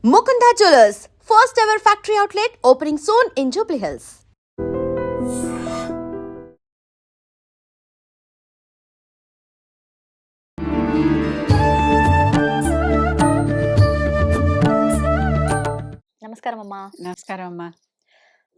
Mukunda Jewelers, first ever factory outlet opening soon in Jubilee Hills. నమస్కారం అమ్మా. నమస్కారం అమ్మా.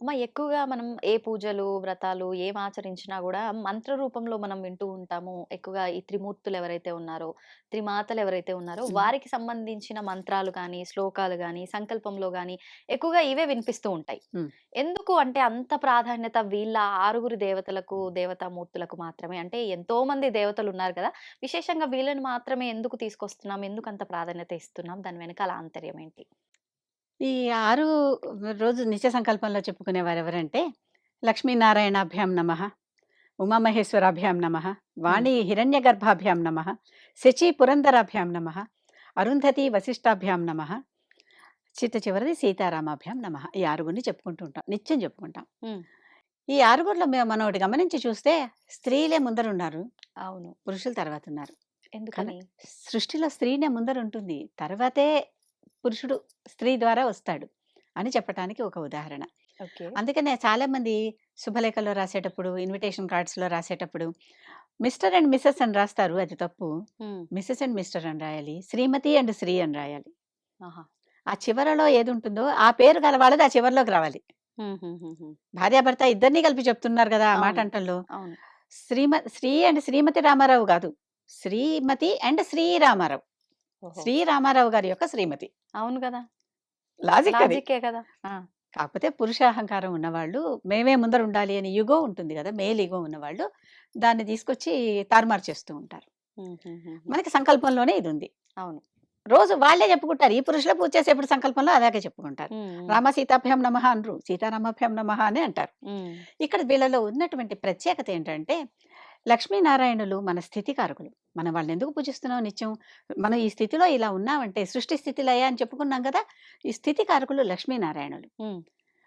అమ్మ, ఎక్కువగా మనం ఏ పూజలు, వ్రతాలు ఏం ఆచరించినా గూడా మంత్ర రూపంలో మనం వింటూ ఉంటాము. ఎక్కువగా ఈ త్రిమూర్తులు ఎవరైతే ఉన్నారో, త్రిమాతలు ఎవరైతే ఉన్నారో వారికి సంబంధించిన మంత్రాలు గానీ, శ్లోకాలు గానీ, సంకల్పంలో గానీ ఎక్కువగా ఇవే వినిపిస్తూ ఉంటాయి. హ్మ్. ఎందుకు అంటే అంత ప్రాధాన్యత వీళ్ళ 6 దేవతలకు, దేవతామూర్తులకు మాత్రమే? అంటే ఎంతో మంది దేవతలున్నారు కదా! విశేషంగా వీళ్ళని మాత్రమే ఎందుకు తీసుకొస్తున్నాం? ఎందుకంత ప్రాధాన్యత ఇస్తున్నాం? దాని వెనకాల ఆంతర్యం ఏంటి? ఈ 6 రోజు నిత్య సంకల్పంలో చెప్పుకునేవారెవరంటే, లక్ష్మీనారాయణాభ్యాం నమః, ఉమామహేశ్వరాభ్యాం నమః, వాణి హిరణ్యగర్భాభ్యాం నమః, శచీ పురందరాభ్యాం నమః, అరుంధతి వశిష్టాభ్యాం నమః, చిట్ట చివరిది సీతారామాభ్యాం నమః. ఈ ఆరుగురిని చెప్పుకుంటూ ఉంటాం. నిత్యం చెప్పుకుంటాం. హ్మ్. ఈ ఆరుగురిలో మనం ఒకటి గమనించి చూస్తే స్త్రీలే ముందరున్నారు. అవును. పురుషులు తర్వాత ఉన్నారు. ఎందుకని? సృష్టిలో స్త్రీనే ముందరుంటుంది. తర్వాతే పురుషుడు స్త్రీ ద్వారా వస్తాడు అని చెప్పటానికి ఒక ఉదాహరణ. ఓకే. అందుకనే చాలామంది శుభలేఖలో రాసేటప్పుడు, ఇన్విటేషన్ కార్డ్స్‌లో రాసేటప్పుడు మిస్టర్ అండ్ మిసెస్ అని రాస్తారు. అది తప్పు. హ్మ్. మిసెస్ అండ్ మిస్టర్ అని రాయాలి. శ్రీమతి అండ్ శ్రీ అని రాయాలి. ఆహా! ఆ చివరలో ఏదుంటుందో ఆ పేరు గల వాళ్ళది ఆ చివరలోకి రావాలి. హుహుహుహు. భార్యాభర్త ఇద్దరిని కలిపి చెప్తున్నారు గదా! ఆ మాట అవును. అంటంలో. అవును. శ్రీ అండ్ శ్రీమతి రామారావు గాదు. శ్రీమతి అండ్ శ్రీరామారావు. ఓహో! శ్రీరామారావు గారి యొక్క శ్రీమతి. అవును గదా! లాజిక్ అది. లాజిక్కే కదా! ఆ! కాకపోతే పురుషాహంకారం ఉన్నవాళ్ళు మేమే ముందర ఉండాలి అని ఇగో ఉంటుంది కదా, మేల్ ఇగో ఉన్నవాళ్ళు దాన్ని తీసుకొచ్చి తారుమారు చేస్తూ ఉంటారు. హుహుహుహు. మనకి సంకల్పంలోనే ఇది ఉంది. అవును. రోజు వాళ్ళే చెప్పుకుంటారు. ఈ పురుషుల పూజ చేసేప్పుడు సంకల్పంలో అలాగే చెప్పుకుంటారు. హ్మ్. హ్మ్. రామ సీతాభ్యాం నమః అనరు, సీతారామాభ్యాం నమః అని అంటారు. హ్మ్. ఇక్కడ వీళ్ళలో ఉన్నటువంటి ప్రత్యేకత ఏంటంటే, లక్ష్మీనారాయణులు మన స్థితికారకులు. మనం వాళ్ళని ఎందుకు పూజిస్తున్నాం నిత్యం? మనం ఈ స్థితిలో ఇలా ఉన్నామంటే సృష్టి స్థితి లయ అని చెప్పుకున్నాం కదా! ఈ స్థితికారకులు లక్ష్మీనారాయణులు. హ్మ్.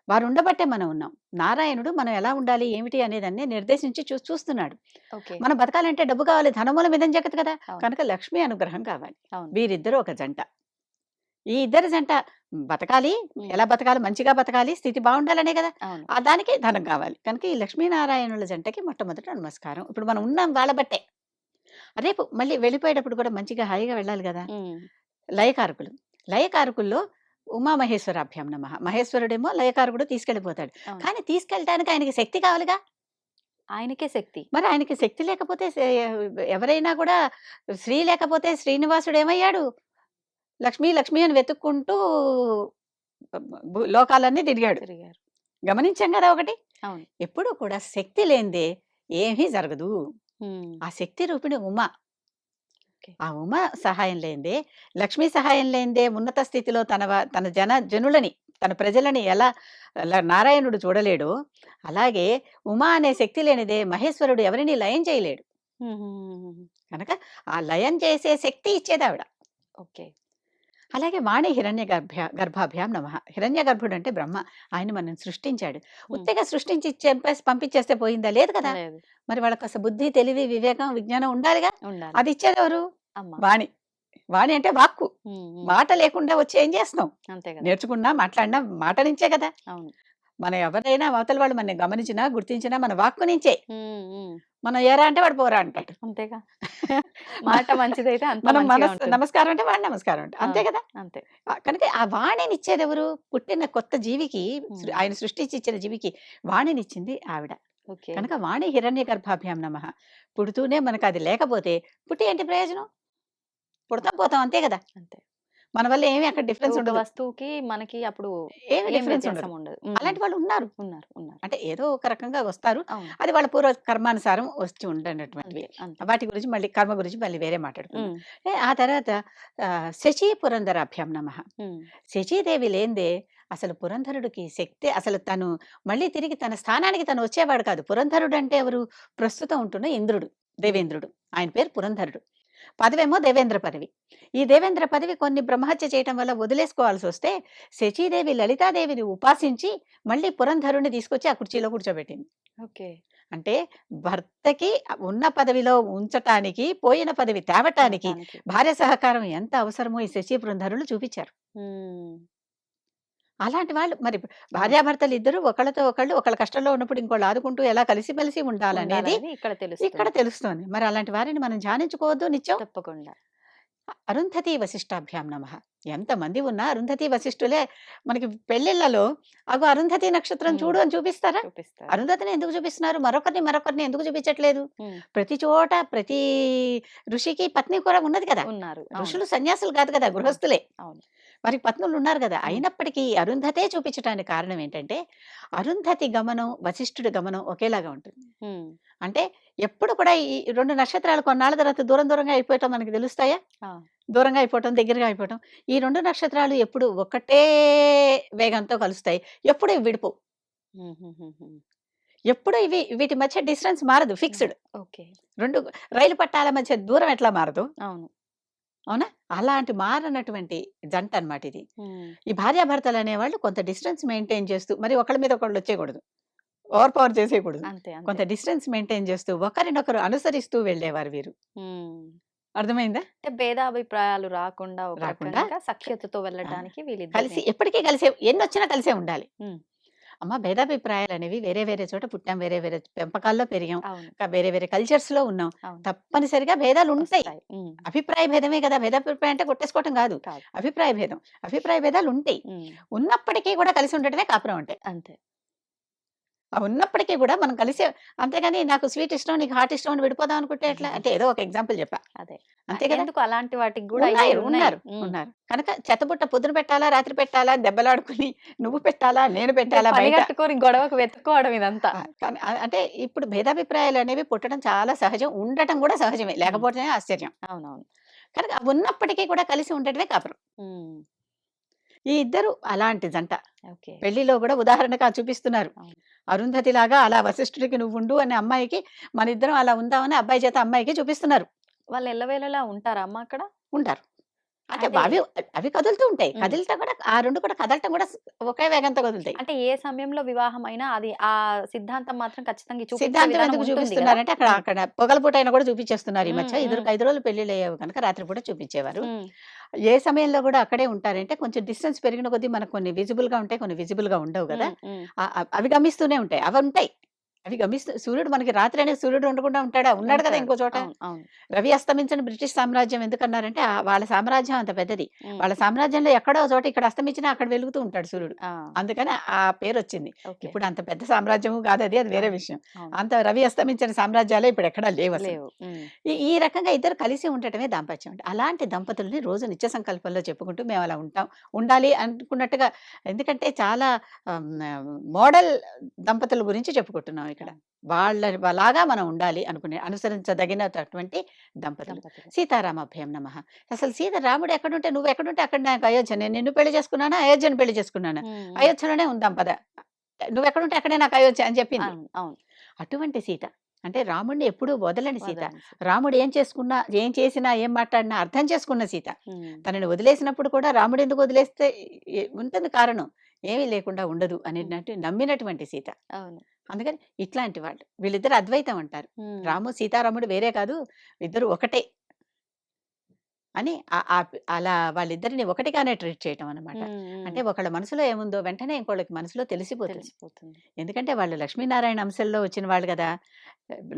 వారు ఉండబట్టే మనం ఉన్నాం. నారాయణుడు మనం ఎలా ఉండాలి, ఏమిటి అనేదాన్ని నిర్దేశించి చూస్తున్నాడు. ఓకే. మనం బతకాలంటే డబ్బు కావాలి, ధనమూలమిదం జగత్ కదా! అవును. కనుక లక్ష్మీ అనుగ్రహం కావాలి. అవును. వీరిద్దరూ ఒక జంట. ఈ ఇద్దరి జంట బతకాలి, హ్మ్. ఎలా బతకాలి, మంచిగా బతకాలి, స్థితి బావుండాలనే కదా! అవును. దానికి ధనం కావాలి. కనుక ఈ లక్ష్మీనారాయణుల జంటకి మొట్టమొదట నమస్కారం. ఇప్పుడు మనం ఉన్నాం వాళ్ళ బట్టే. రేపు మళ్ళీ వెళ్ళిపోయేటప్పుడు కూడా మంచిగా హాయిగా వెళ్ళాలి గదా! హ్మ్. లయకారకులు. లయకారకుల్లో ఉమామహేశ్వరాభ్యాం నమః. మహేశ్వరుడేమో లయకారకుడు తీసుకెళ్ళిపోతాడు. అవును. కానీ తీసుకెళ్ళటానికి ఆయనకి శక్తి కావాలిగా! ఆయనకే శక్తి. మరి ఆయనకి శక్తి లేకపోతే ఎవరైనా కూడా శ్రీ లేకపోతే శ్రీనివాసుడేమయ్యాడు? లక్ష్మి, లక్ష్మి అని వెతుక్కుంటూ లోకాలన్నీ తిరిగాడు. తిరిగారు. గమనించాం గదా ఒకటి. అవును. ఎప్పుడూ కూడా శక్తి లేనిదే ఏమీ జరగదు. హ్మ్. ఆ శక్తి రూపిణి ఉమ. ఓకే. ఆ ఉమ సహాయం లేనిదే, లక్ష్మీ సహాయం లేనిదే ఉన్నత స్థితిలో తన జనులని, తన ప్రజలని ఎలా నారాయణుడు చూడలేడో, అలాగే ఉమ అనే శక్తి లేనిదే మహేశ్వరుడు ఎవరిని లయం చేయలేడు. హుహుహుహుహు. కనుక ఆ లయం చేసే శక్తి ఇచ్చేదావిడ. ఓకే. అలాగే వాణి గర్భాభ్యాం నమః. హిరణ్య గర్భుడు అంటే బ్రహ్మ. ఆయన మనల్ని సృష్టించాడు. హ్మ్. ఉత్తిగా సృష్టించి పంపించేస్తే పోయిందా? లేదు కదా! లేదు. మరి వాళ్ళకి బుద్ధి, తెలివి, వివేకం, విజ్ఞానం ఉండాలిగా. ఉండాలి. అది ఇచ్చేదెవరు? అమ్మ. వాణి. వాణి అంటే వాక్కు. హ్మ్. హ్మ్. మాట లేకుండా వచ్చి ఏం చేస్తున్నాం? అంతే కదా! నేర్చుకున్నా, మాట్లాడినా మాట నుంచే కదా! అవును. మనం ఎవరైనా అవతల వాళ్ళు మనల్ని గమనించినా, గుర్తించినా మన వాక్కు నుంచే. హ్మ్. హ్మ్. మనం ఏరా అంటే వాడు పోరా అంటాడు. అంతేగా. మ మాట మంచిదైతే అంతా మనం మంచిగా ఉంటుంది. నమస్కారం అంటే వాడు నమస్కారం అంట. అంతే అవును. కదా! అంతే. కనుక ఆ వాణినిచ్చేదెవరు? పుట్టిన కొత్త జీవికి, హ్మ్. ఆయన సృష్టించి ఇచ్చిన జీవికి వాణినిచ్చింది ఆవిడ. ఓకే. కనుక వాణి హిరణ్య గర్భాభ్యాం నమః. పుడుతూనే మనకది లేకపోతే పుట్టి ఏంటి ప్రయోజనం? పుడతాం, పోతాం అంతే గదా! అంతే. మన వల్ల ఏమి అక్కడ డిఫరెన్స్ ఒక ఉండదు. వస్తువుకి మనకి అప్పుడు ఏమి ఏం డిఫరెన్స్ ఉండదు. వ్యత్యాసం ఉండదు. హ్మ్. అలాంటి వాళ్ళు ఉన్నారు. ఉన్నారు. ఉన్నారు. అంటే ఏదో ఒక రకంగా వస్తారు. అవును. అది వాళ్ళ పూర్వ కర్మానుసారం వచ్చి ఉండనటువంటివి. అంతే. అంతే. వాటి గురించి మళ్ళీ కర్మ గురించి మళ్ళీ వేరే మాట్లాడుకుందాం. హ్మ్. ఆ తర్వాత శచీ పురంధరాభ్యాం నమః. హ్మ్. శచీదేవి లేనిదే అసలు పురంధరుడికి శక్తే, అసలు తను మళ్ళీ తిరిగి తన స్థానానికి తను వచ్చేవాడు కాదు. పురంధరుడు అంటే ఎవరు? ప్రస్తుతం ఉంటున్న ఇంద్రుడు, హ్మ్. దేవేంద్రుడు. ఆయన పేరు పురంధరుడు. పదవేమో దేవేంద్ర పదవి. ఈ దేవేంద్ర పదవి కొన్ని బ్రహ్మహత్య చేయటం వల్ల వదిలేసుకోవాల్సొస్తే, శచీదేవి లలితాదేవిని ఉపాసించి మళ్ళీ పురంధరుడిని తీసుకొచ్చి ఆ కుర్చీలో కూర్చోబెట్టింది. ఓకే. అంటే భర్తకి ఉన్న పదవిలో ఉంచటానికి, పోయిన పదవి తేవటానికి తేవటానికి. భార్య సహకారం ఎంత అవసరమో ఈ శశి బృందరులు చూపించారు. హ్మ్. అలాంటి వాళ్ళు మరి అవును. భార్యాభర్తలు ఇద్దరు ఒకళ్ళతో ఒకళ్ళు ఒకళ్ళ కష్టంలో ఉన్నప్పుడు ఇంకోళ్ళు ఆదుకుంటూ ఎలా కలిసిమెలిసి ఉండాలనేది ఉండాలనేది ఇక్కడ ఇక్కడ తెలుస్తుంది. తెలుస్తోంది. మరి అలాంటి వారిని మనం ధ్యానించుకోవద్దు నిత్యం? తప్పకుండా. అరుంధతి వశిష్టాభ్యాం నమః. ఎంతమంది ఉన్నా అరుంధతి వశిష్ఠులే మనకి పెళ్ళిళ్ళలో అగో అరుంధతి నక్షత్రం హ్మ్. చూడు అని చూపిస్తారా? చూపిస్తారు. అరుంధతిని ఎందుకు చూపిస్తున్నారు? మరొకరిని ఎందుకు చూపించట్లేదు? హ్మ్. ప్రతి చోట ప్రతి ఋషికి పత్ని కూడా ఉన్నది కదా! ఉన్నారు. అవును. ఋషులు సన్యాసులు కాదు కదా! అవును. గృహస్థులే. అవును. వారికి పత్నులు ఉన్నారు కదా! హ్మ్. అయినప్పటికీ అరుంధతే చూపించటానికి కారణం ఏంటంటే, అరుంధతి గమనం, వశిష్ఠుడి గమనం ఒకేలాగా ఉంటుంది. హ్మ్. అంటే ఎప్పుడు కూడా ఈ 2 నక్షత్రాలు కొన్నాళ్ళ తర్వాత దూరం దూరంగా అయిపోవటం మనకు తెలుస్తాయా? ఆ! దూరంగా అయిపోవటం, దగ్గరగా అయిపోవటం. ఈ 2 నక్షత్రాలు ఎప్పుడు ఒకటే వేగంతో కలుస్తాయి. ఎప్పుడు ఇవి విడిపోవు. హుహుహుహు. ఎప్పుడు వీటి మధ్య డిస్టెన్స్ మారదు. ఫిక్స్‌డ్. ఓకే. 2 రైలు పట్టాల మధ్య దూరం ఎట్లా మారదో, అవును. అవునా? అలాంటి మారనటువంటి జంట అన్నమాట ఇది. హ్మ్. ఈ భార్యాభర్తలు అనేవాళ్ళు కొంత డిస్టెన్స్ మెయింటైన్ చేస్తూ మరి ఒకళ్ళ మీద ఒకళ్ళు వచ్చేయకూడదు. Over power చేసేయకూడదు. అంతే. అంతే. కొంత డిస్టెన్స్ మెయింటైన్ చేస్తూ ఒకరినొకరు అనుసరిస్తూ వెళ్ళేవారు వీరు. హ్మ్. అర్థమైందా? అంటే భేదాభిప్రాయాలు రాకుండా ఒక రాకుండా రకంగా సఖ్యతతో ఆ! వెళ్ళటానికి కలిసి వీళ్ళిద్దరిని. ఎప్పటికీ కలిసే ఎన్నొచ్చినా కలిసే ఉండాలి. హ్మ్. అమ్మ భేదాభిప్రాయాలనేవి వేరే వేరే చోట పుట్టాం. వేరే వేరే పెంపకాల్లో పెరిగాం. అవును. వేరే వేరే కల్చర్స్‌లో ఉన్నాం. అవును. తప్పనిసరిగా భేదాలుంటాయి. వస్తాయి. హ్మ్. అభిప్రాయ భేదమే కదా! భేదాభిప్రాయం అంటే కొట్టేసుకోవటం కాదు. కాదు. అభిప్రాయ భేదం. అభిప్రాయ భేదాలుంటాయి. హ్మ్. ఉన్నప్పటికీ కూడా కలిసి ఉండటమే కాపురం అంటే. అంతే. ఉన్నప్పటికీ కూడా మనం కలిసే అంతేగాని నాకు స్వీట్ ఇష్టం, నీకు హాట్ ఇష్టం అని విడిపోదాం అనుకుంటే ఎట్లా? అంటే ఏదో ఒక ఎగ్జాంపుల్ చెప్పా. అదే. అంతే కదా! ఎందుకు అలాంటి వాటికి గూడా ఉన్నాయి. అయ్యేయున్నాయి. ఉన్నారు. హ్మ్. ఉన్నారు. కనుక చెత్తబుట్ట పొద్దున పెట్టాలా? రాత్రి పెట్టాలా? దెబ్బలాడుకుని నువ్వు పెట్టాలా? నేను అంటే పెట్టాలా బయట? పనిగట్టుకొని గొడవకు వెతుక్కోవడం ఇదంతా. కానీ అంటే ఇప్పుడు భేదాభిప్రాయాలనేవి పుట్టడం చాలా సహజం. ఉండటం కూడా సహజమే. హ్మ్. లేకపోతేనే ఆశ్చర్యం. అవునవును. కనుక ఉన్నప్పటికీ కూడా కలిసి ఉండటమే కాపురం. హ్మ్. ఈ ఇద్దరు అలాంటి జంట. ఓకే. పెళ్లిలో కూడా ఉదాహరణకు చూపిస్తున్నారు. అవును. అరుంధతిలాగా అలా వశిష్ఠుడికి నువ్వుండు అనే అమ్మాయికి మనిద్దరం అలా ఉందామని అబ్బాయి చేత అమ్మాయికి చూపిస్తున్నారు. వాళ్ళు ఎల్లవేళలా ఉంటారా అమ్మ అక్కడ? ఉంటారు. అంటే అంటే అవి అవి కదులుతూ ఉంటాయి. హ్మ్. కదిలితే కూడా ఆ 2 కూడా కదలటం కూడా ఒకే వేగంతో కదులుతాయి. అంటే ఏ సమయంలో వివాహమైనా అది ఆ సిద్ధాంతం మాత్రం ఖచ్చితంగా ఈ చూపించే సిద్ధాంతం విధానం ఎందుకు ఉంటుంది గదా! చూపిస్తున్నారంటే అక్కడ హ్మ్. అక్కడ పొగల పూట అయినా కూడా చూపించేస్తున్నారు ఈ హ్మ్. మధ్య. హ్మ్. ఇదివరకు 5 రోజులు పెళ్ళిళ్ళయ్యేవి కనుక రాత్రి పూట చూపించేవారు. హ్మ్. ఏ సమయంలో కూడా అక్కడే ఉంటారంటే కొంచెం డిస్టెన్స్ పెరిగిన కొద్దీ మనకు కొన్ని విజిబుల్‌గా ఉంటాయి. కొన్ని విజిబుల్‌గా ఉండవు గదా! హ్మ్. హ్మ్. అవి గమనిస్తూనే ఉంటాయి. అవుంటాయి. అవి సూర్యుడు మనకి రాత్రి అనేది సూర్యుడు ఉండకుండా ఉంటాడా? ఉన్నాడు కదా! ఉంటాడు. ఇంకో చోట. అవును. అవును. రవి అస్తమించని బ్రిటిష్ సామ్రాజ్యం ఎందుకన్నారంటే వాళ్ళ సామ్రాజ్యం అంత పెద్దది. హ్మ్. వాళ్ళ సామ్రాజ్యంలో ఎక్కడో ఒక చోట ఇక్కడ అస్తమించినా అక్కడ వెలుగుతూ ఉంటాడు సూర్యుడు. ఆ! అందుకని ఆ పేరొచ్చింది. ఓకే. ఇప్పుడు అంత పెద్ద సామ్రాజ్యము కాదది. అది వేరే అవును. విషయం. అవును. అంత రవి అస్తమించని సామ్రాజ్యాలే ఇప్పుడెక్కడా లేవసలు. లేవు. హ్మ్. ఈ ఈ రకంగా ఇద్దరు కలిసి ఉండటమే దాంపత్యం అంటే. అలాంటి దంపతుల్ని రోజు నిత్య సంకల్పంలో చెప్పుకుంటూ మేమలా ఉంటాం. ఉండాలి అనుకున్నట్టుగా ఎందుకంటే చాలా మోడల్ దంపతుల గురించి చెప్పుకుంటున్నాం ఇక్కడ. అవును. వాళ్ళలాగా మనం ఉండాలి అనుకునే అనుసరించదగినటువంటి దంపతులు. దంపతులు. సీతారామాభ్యాం నమః. అసలు సీత రాముడు ఎక్కడుంటే నువ్వెక్కడుంటే అక్కడ నాకు అయోధ్య. నేను నిన్ను పెళ్లి చేసుకున్నానా? అయోధ్యను పెళ్లి చేసుకున్నానా? హ్మ్. హ్మ్. అయోధ్యలోనే ఉందాం పద. నువ్వెక్కడుంటే అక్కడే నాకు అయోధ్య అని చెప్పింది. అవును. అవును. అటువంటి సీత. అంటే రాముడిని ఎప్పుడూ వదలని సీత. వదలని సీత. రాముడు ఏం చేసుకున్నా, ఏం చేసినా, ఏం మాట్లాడినా అర్థం చేసుకున్న సీత. హ్మ్. తనని వదిలేసినప్పుడు కూడా రాముడెందుకు వదిలేస్తే ఉంటుంది కారణం. ఏమీ లేకుండా ఉండదు హ్మ్. అనేటట్టు నమ్మినటువంటి సీత. అవును. అందుకని ఇట్లాంటి వాళ్ళు. వీళ్ళిద్దరు అద్వైతం అంటారు. హ్మ్. రాము, సీతారాముడు వేరే కాదు. ఇద్దరు ఒకటే అని అలా వాళ్ళిద్దరిని ఒకటిగానే ట్రీట్ చేయటం అన్నమాట. హ్మ్. హ్మ్. అంటే ఒకళ్ళ మనసులో ఏముందో వెంటనే ఇంకోళ్ళకి మనసులో తెలిసిపోతుంది. తెలిసిపోతుంది. ఎందుకంటే వాళ్ళు లక్ష్మీనారాయణ అంశంలో వచ్చిన వాళ్ళు గదా!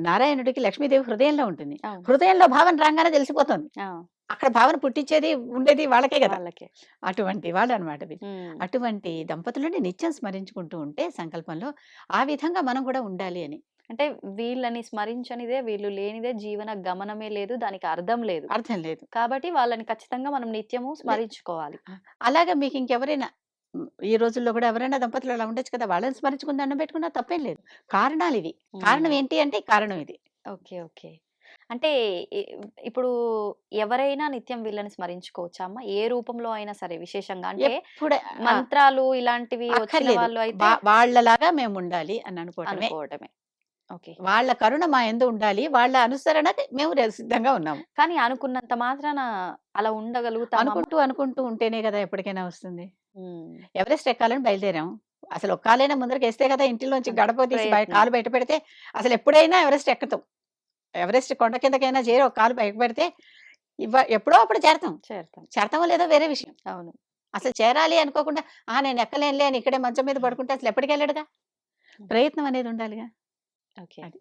నారాయణుడికి లక్ష్మీదేవి హృదయంలో ఉంటుంది. అవును. హృదయంలో భావన రాంగానే తెలిసిపోతుంది. ఆ! అక్కడ భావన పుట్టించేది, ఉండేది వాళ్ళకే గదా! వాళ్ళకే. అటువంటి వాళ్ళనమాట వీళ్ళు. హ్మ్. అటువంటి దంపతులని నిత్యం స్మరించుకుంటూ ఉంటే సంకల్పంలో ఆ విధంగా మనం గూడా ఉండాలి అని. అంటే వీళ్ళని స్మరించనిదే, వీళ్ళు లేనిదే జీవన గమనమే లేదు. దానికి అర్థం లేదు. అర్థం లేదు. కాబట్టి వాళ్ళని ఖచ్చితంగా మనం నిత్యము లే స్మరించుకోవాలి. ఆ! అలాగా మీకింకెవరైనా ఈ రోజుల్లో గూడా ఎవరైనా దంపతులు అలా ఉండొచ్చు కదా! వాళ్ళని స్మరించుకుని దండం పెట్టుకున్నా తప్పేం లేదు. కారణాలివి. హ్మ్. కారణం ఏంటి అంటే కారణం ఇది. ఓకే. ఓకే. అంటే ఇ ఇప్పుడు ఎవరైనా నిత్యం వీళ్ళని స్మరించుకోవచ్చా అమ్మ? ఏ రూపంలో అయినా సరే విశేషంగా అంటే ఎప్పుడ ఆ! మంత్రాలు ఇలాంటివి వచ్చిన అక్కర్లేదు. వాళ్ళు అయితే వాళ్ళలాగా మేముండాలి అని అనుకోవటమే. అనుకోవటమే. ఓకే. వాళ్ళ కరుణ మా యందు ఉండాలి. వాళ్ళ అనుసరణకి మేము సిద్ధంగా ఉన్నాము. కానీ అనుకున్నంత మాత్రాన అలా ఉండగలుగుతామా అమ్మ? అనుకుంటూ ఉంటేనే గదా ఎప్పటికైనా వస్తుంది. హ్మ్. ఎవరెస్ట్ ఎక్కాలని బయలుదేరాం. అసలు ఒక కాలైనా ముందరకేస్తే కదా ఇంటిలోంచి గడప తీసి ప్రయత్నం. కాలు బయట పెడితే అసలు ఎప్పుడైనా ఎవరెస్ట్ ఎక్కుతాం. ఎవరెస్ట్ కొండ కిందకైనా చేరి ఒక కాలు పైకి పెడితే ఎప్పుడో అప్పుడు చేరతాం. చేరతాం. చేరతామో లేదో వేరే విషయం. అవును. అసలు చేరాలి అనుకోకుండా నేను ఎక్కలేనులే అని ఇక్కడే మంచం మీద పడుకుంటే అసలు ఎప్పటికి వెళ్ళడుగా. ప్రయత్నం అనేది ఉండాలిగా. ఓకే. అది.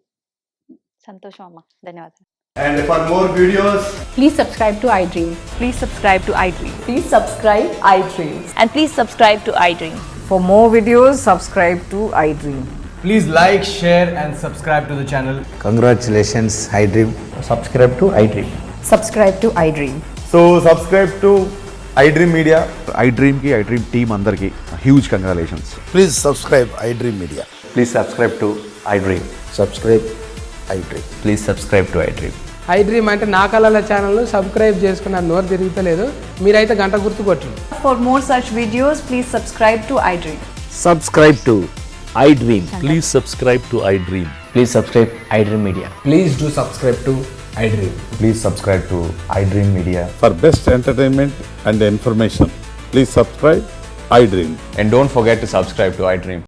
సంతోషం అమ్మా. ధన్యవాదాలు. And for more videos, Please subscribe to iDream. Please subscribe to iDream. Please subscribe iDream. And please subscribe to iDream. For more videos, subscribe to iDream. please like, share, and subscribe to the channel. Congratulations, iDream. Subscribe to iDream. Subscribe to iDream. So subscribe to iDream Media. iDream team andarki huge congratulations. Please subscribe iDream Media. Please subscribe to iDream. Subscribe iDream. Please subscribe to iDream. iDream అంటే నా కళల ఛానల్ను subscribe చేసుకున్న నోరు తిరుగుతలేదు, మీరైతే గంట గుర్తు కొట్టండి. For more such videos, please subscribe to iDream. Subscribe to iDream. Please subscribe to iDream. Please subscribe iDream Media. Please do subscribe to iDream. Please subscribe to iDream Media. For best entertainment and information, please subscribe iDream. And don't forget to subscribe to iDream.